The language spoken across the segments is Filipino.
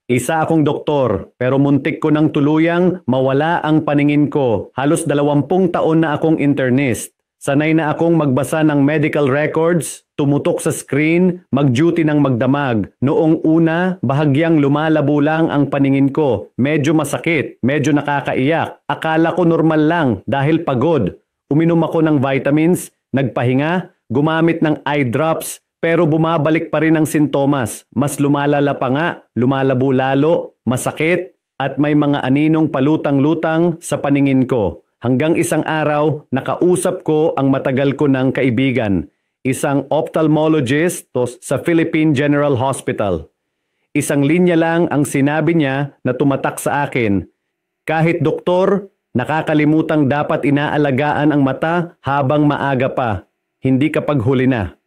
Isa akong doktor, pero muntik ko ng tuluyang mawala ang paningin ko. Halos 20 taon na akong internist. Sanay na akong magbasa ng medical records, tumutok sa screen, mag-duty ng magdamag. Noong una, bahagyang lumalabo lang ang paningin ko. Medyo masakit, medyo nakakaiyak. Akala ko normal lang dahil pagod. Uminom ako ng vitamins, nagpahinga, gumamit ng eye drops, pero bumabalik pa rin ang sintomas. Mas lumalala pa nga, lumalabo lalo, masakit, at may mga aninong palutang-lutang sa paningin ko. Hanggang isang araw, nakausap ko ang matagal ko ng kaibigan, isang ophthalmologist sa Philippine General Hospital. Isang linya lang ang sinabi niya na tumatak sa akin. Kahit doktor, nakakalimutang dapat inaalagaan ang mata habang maaga pa, hindi kapag huli na.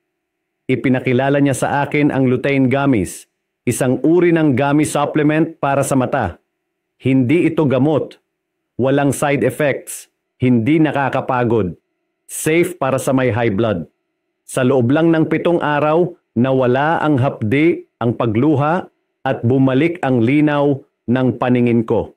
Ipinakilala niya sa akin ang lutein gummies, isang uri ng gummy supplement para sa mata. Hindi ito gamot, walang side effects, hindi nakakapagod, safe para sa may high blood. Sa loob lang ng 7 araw, nawala ang hapdi, ang pagluha, at bumalik ang linaw ng paningin ko.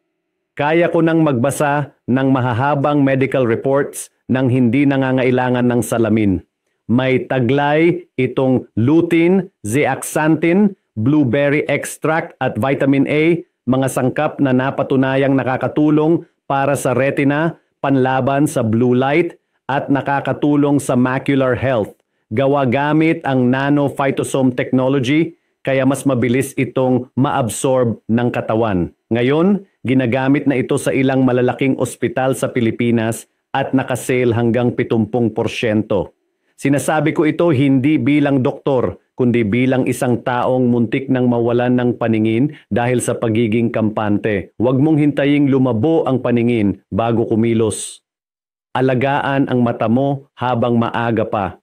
Kaya ko nang magbasa ng mahahabang medical reports nang hindi nangangailangan ng salamin. May taglay itong lutein, zeaxanthin, blueberry extract at vitamin A, mga sangkap na napatunayang nakakatulong para sa retina, panlaban sa blue light at nakakatulong sa macular health. Gawa gamit ang nanophytosome technology kaya mas mabilis itong maabsorb ng katawan. Ngayon, ginagamit na ito sa ilang malalaking ospital sa Pilipinas at nakasale hanggang 70%. Sinasabi ko ito hindi bilang doktor, kundi bilang isang taong muntik nang mawalan ng paningin dahil sa pagiging kampante. Huwag mong hintaying lumabo ang paningin bago kumilos. Alagaan ang mata mo habang maaga pa.